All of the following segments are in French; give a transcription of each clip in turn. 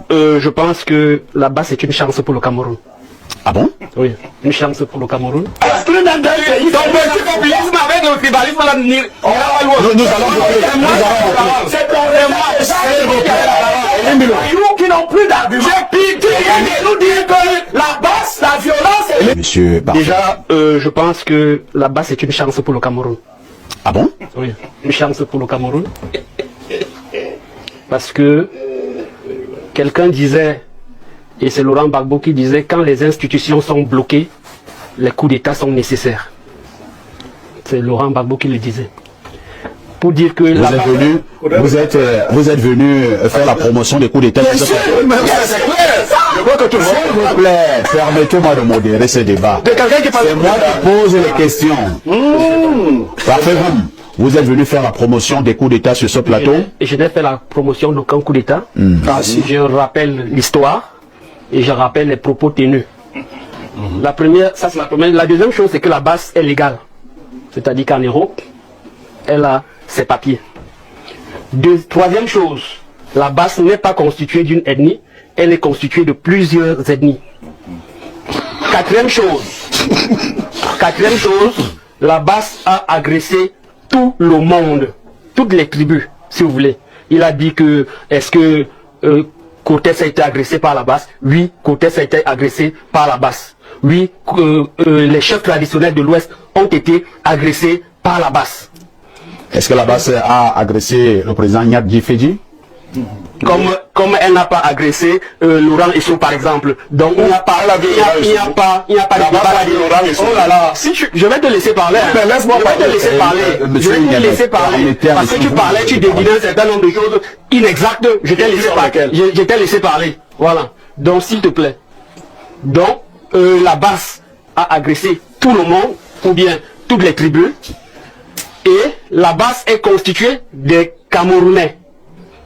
je pense que là-bas, c'est une chance pour le Cameroun. Ah bon? Oui, une chance pour le Cameroun. Donc, le populisme avec le tribalisme, nous allons qui n'ont plus d'arguments. Nous dire que la basse, la violence... Monsieur Barthé. Déjà, je pense que là-bas, c'est une chance pour le Cameroun. Ah bon? Oui, une chance pour le Cameroun. Parce que quelqu'un disait, et c'est Laurent Gbagbo qui disait, quand les institutions sont bloquées, les coups d'État sont nécessaires. C'est Laurent Gbagbo qui le disait. Pour dire que vous êtes venu faire la promotion des coups d'État. C'est clair. Je crois que tout le monde... S'il vous plaît, permettez-moi de modérer ce débat. C'est moi qui pose les questions. Parfait, vous êtes venu faire la promotion des coups d'État sur ce plateau? Et je n'ai fait la promotion d'aucun coup d'État. Je rappelle l'histoire et je rappelle les propos tenus. La première, ça c'est la première. La deuxième chose, c'est que la base est légale. C'est-à-dire qu'en Europe, elle a ses papiers. Troisième chose, la base n'est pas constituée d'une ethnie, elle est constituée de plusieurs ethnies. Quatrième chose, la base a agressé tout le monde, toutes les tribus, si vous voulez. Il a dit que, est-ce que Cortés a été agressé par la base? Oui, Cortés a été agressé par la base. Oui, les chefs traditionnels de l'Ouest ont été agressés par la base. Est-ce que la base a agressé le président Nyadji Fedji? Comme elle n'a pas agressé Laurent Issou par exemple. Donc il n'y a pas de débat. Oh là là, si je vais te laisser parler. Je vais te laisser parler. Parce que tu parlais, tu dédinais un certain nombre de choses inexactes. Je t'ai laissé parler. Voilà. Donc s'il te plaît. Donc la base a agressé tout le monde, ou bien toutes les tribus. Et la base est constituée des Camerounais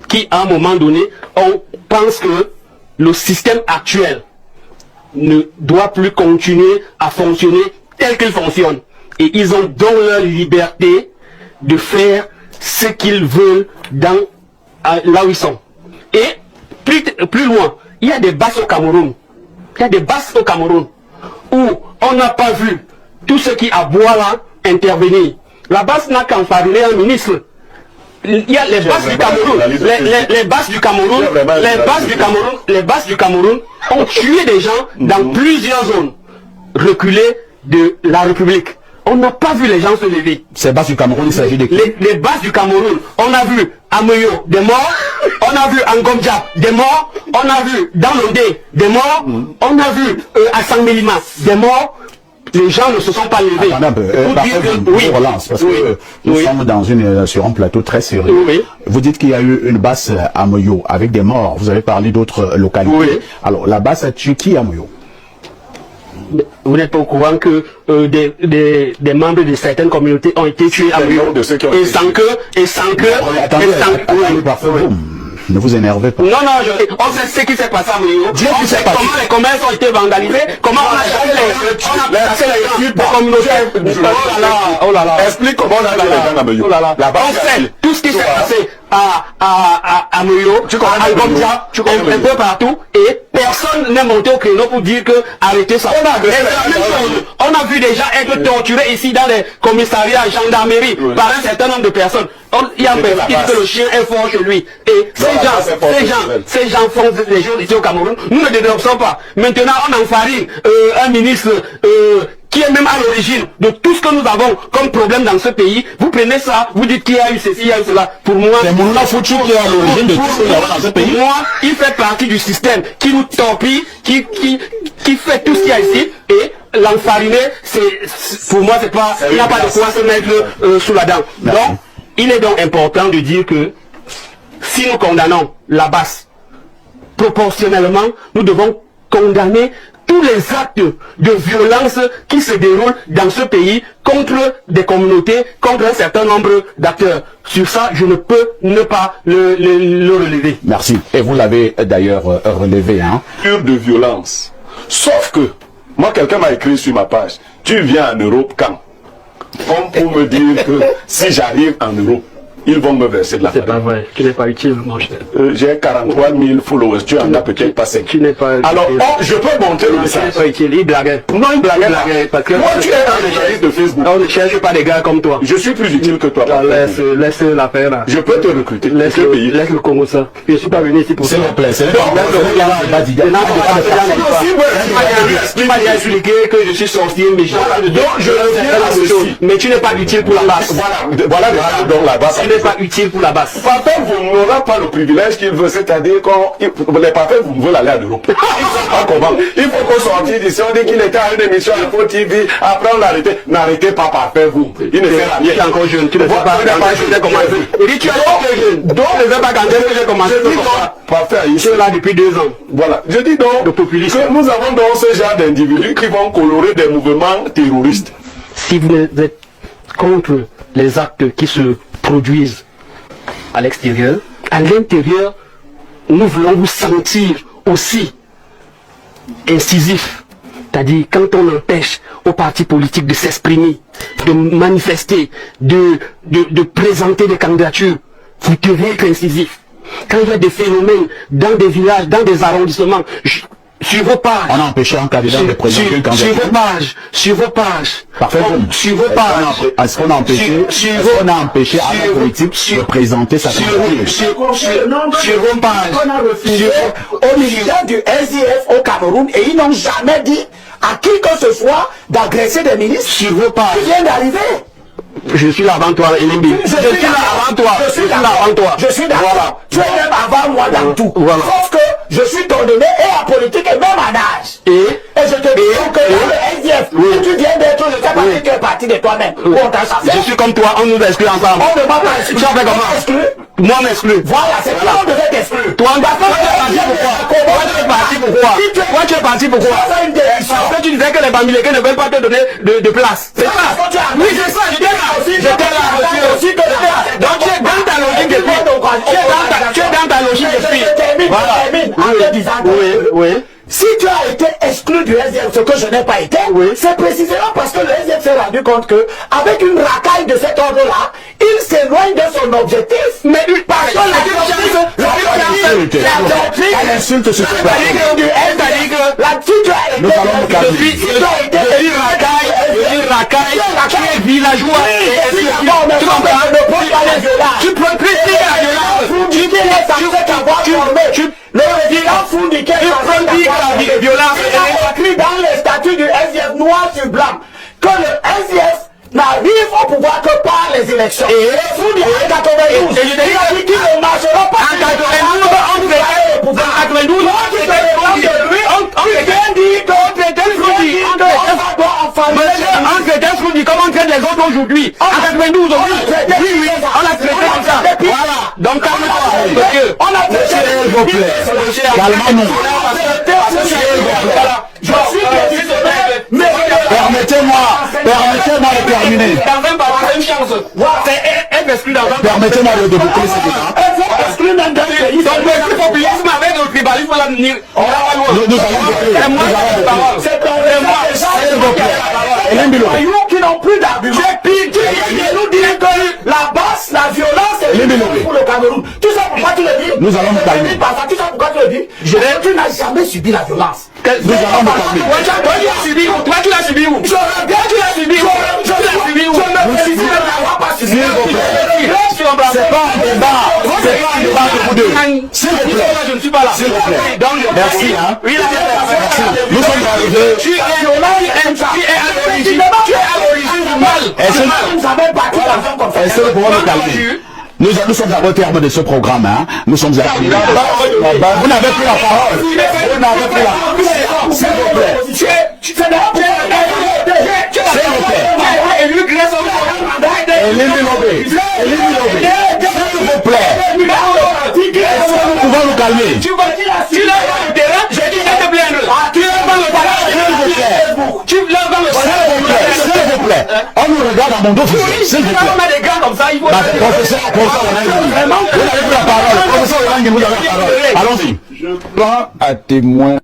qui, à un moment donné, on pense que le système actuel ne doit plus continuer à fonctionner tel qu'il fonctionne. Et ils ont donc leur liberté de faire ce qu'ils veulent dans, là où ils sont. Et plus loin, il y a des bases au Cameroun. Il y a des bases au Cameroun où on n'a pas vu tout ce qui aboie là intervenir. La base n'a qu'enfariné un ministre. Il y a les bases du Cameroun, les bases du Cameroun ont tué des gens dans plusieurs zones reculées de la République. On n'a pas vu les gens se lever. Ces bases du Cameroun, il s'agit de qui? Les bases du Cameroun, on a vu à Moyo des morts, on a vu à Ngomja des morts, on a vu dans l'Ondé des morts, on a vu à Sangbélima des morts. Les gens ne se sont pas levés. Relance, parce que nous sommes sur un plateau très sérieux. Vous dites qu'il y a eu une base à Moyo avec des morts. Vous avez parlé d'autres localités. Alors, la base a tué qui à Moyo? Vous n'êtes pas au courant que des membres de certaines communautés ont été tués à Moyo et sans que ne vous énervez pas. Non, on sait ce qui s'est passé à Moyo. On sait comment les commerces ont été vandalisés, comment on a chassé les communautés. Oh là là. Explique comment on a fait les gens à Moyo. On sait tout ce qui s'est passé à Moyo, à Gomja, un peu partout, et personne n'est monté au créneau pour dire que arrêtez ça. On a vu des gens être torturés ici dans les commissariats, gendarmerie, par un certain nombre de personnes. Il y a un personne qui dit que le chien est fort chez lui. Et ces gens font des choses ici au Cameroun. Nous ne dénonçons pas. Maintenant, on enfarine un ministre qui est même à l'origine de tout ce que nous avons comme problème dans ce pays. Vous prenez ça, vous dites qu'il y a eu ceci, il y a eu cela. Pour moi, c'est Mouna Fouchou qui est à l'origine de tout ce qu'il y a dans ce pays. Pour moi, il fait partie du système qui nous torpille, qui fait tout ce qu'il y a ici. Et l'enfariner, pour moi, c'est pas, il n'y a pas de quoi se mettre sous la dent. Donc, il est donc important de dire que si nous condamnons la base, proportionnellement, nous devons condamner tous les actes de violence qui se déroulent dans ce pays contre des communautés, contre un certain nombre d'acteurs. Sur ça, je ne peux ne pas le relever. Merci. Et vous l'avez d'ailleurs relevé. De violence. Sauf que, moi, quelqu'un m'a écrit sur ma page, tu viens en Europe quand? Pour me dire que si j'arrive en Europe, ils vont me verser de la C'est pas vrai, tu n'es pas utile, mon cher. J'ai 43 000 followers, tu en as peut-être pas 5. Tu n'es pas utile. Alors, je peux monter le Tu n'es message. pas utile, il blaguait. Non, il blaguait. Parce que Moi, tu es un journaliste de Facebook. on ne cherche pas des gars comme toi. Je suis plus utile que toi. Laisse l'affaire là. Je peux te recruter. Laisse le Congo ça. Je ne suis pas venu ici pour ça. S'il vous plaît, c'est Tu m'as déjà expliqué que je suis sorti méchant. Donc, je reviens à ceci. Mais tu n'es pas utile pour la base. Voilà donc la base. Tu n'es pas utile pour la base. Parfait, vous n'aurez pas le privilège qu'il veut, c'est-à-dire que les parfaits, vous veulent aller à l'Europe. Il faut pas comment. Il faut qu'on sorte d'ici, on dit qu'il était à une émission à Info TV, après on l'a arrêté. N'arrêtez pas parfait, vous. Il ne fait rien. Tu es encore jeune, tu ne sais pas quand j'ai commencé. Il dit tu es encore jeune. Donc ne sais pas quand j'ai commencé. Parfait, Je suis là depuis 2 ans. Voilà. Je dis donc que nous avons donc ce genre d'individus qui vont colorer des mouvements terroristes. Si vous êtes contre les actes qui se produisent à l'extérieur, à l'intérieur, nous voulons vous sentir aussi incisif. C'est-à-dire quand on empêche aux partis politiques de s'exprimer, de manifester, de présenter des candidatures, vous devez être incisif. Quand il y a des phénomènes dans des villages, dans des arrondissements, sur vos pages. On a empêché un candidat de présenter une candidature. Sur vos pages. Parfait. Sur vos pages. Est-ce qu'on a empêché à la politique de présenter sa candidature? Sur vos pages. Au ministère du SDF au Cameroun et ils n'ont jamais dit à qui que ce soit d'agresser des ministres. Sur vos pages. Qui vient d'arriver. Je suis là avant toi, Elimbi. Je suis là avant toi. Je suis là avant toi. Je suis d'accord. Tu es même avant moi dans tout. Voilà. Sauf que je suis ton aîné et en politique et même en âge. Et je te dis que dans le SDF, tu viens d'être, je sais pas si tu es parti de toi-même. Je suis comme toi, on nous exclut ensemble. On ne m'a pas exclu. Tu en fais comment? Moi, on m'exclut. Voilà, c'est là on devait t'exclure. Toi, tu es parti pourquoi? Toi, tu es parti pourquoi? Parce que tu disais que les Bamileke ne veulent pas te donner de place. C'est ça. Oui, c'est ça, j'étais là aussi. Donc tu es dans ta logique depuis. Tu es dans ta logique depuis. Voilà. Oui. Si tu as été exclu du SDF, ce que je n'ai pas été, c'est précisément parce que le SDF s'est rendu compte que, avec une racaille de cet ordre-là, il s'éloigne de son objectif. Mais parce que la insulte sur ce racaille, villageois, tu prends critiquer la violence. Il a écrit dans les statuts du SDF noir sur blanc que le SDF n'arrive au pouvoir que par les élections. Et en 92, il a dit qu'il ne marchera pas. En 92, comme on traite les autres aujourd'hui. En 92, oui, on a traité comme ça. Voilà. Donc, calme-toi. On a traité. S'il vous plaît. Calmons-nous. Je suis désolé, mais Permettez-moi de terminer. Dans un parent, une chance. C'est être exclu dans un Permettez-moi de boucler ce débat. Donc, le populisme avec le tribalisme, on va venir. Nous allons boucler. c'est S'il vous plaît. nous qui n'ont plus d'arguments. J'ai pitié de nous dire que la basse, la violence est pour le Cameroun. Tout ça pourquoi tu le dis? Nous allons nous calmer. Tout ça pourquoi tu le dis? Tu n'as jamais subi la violence. Nous allons nous calmer. Toi, tu l'as subi où? Toi, tu l'as subi où? Je regrette, tu l'as subi où? Je l'ai subi où? Je me félicite de n'avoir pas subi. C'est pas un débat. C'est pas un débat de vous deux. S'il vous plaît. Je ne suis pas là. S'il vous plaît. Merci, hein. Oui, Merci. Nous sommes arrivés. Tu es à l'origine du mal. Est-ce que vous pouvez me calmer? Nous sommes au terme de ce programme, hein. Nous sommes arrivés. Vous n'avez plus la parole. Vous n'avez plus la parole. S'il vous plaît. S'il vous plaît. Est-ce que nous pouvons nous calmer? Tu vas le terrain, je dis que te plaindre. Tu vas dans le terrain, tu lèves dans le terrain. S'il vous plaît. On nous regarde à mon dos. S'il vous plaît. On a des gars comme ça, il faut... Professeur, vous n'avez plus la parole. Professeur, vous avez la parole. Allons-y. Je prends à témoin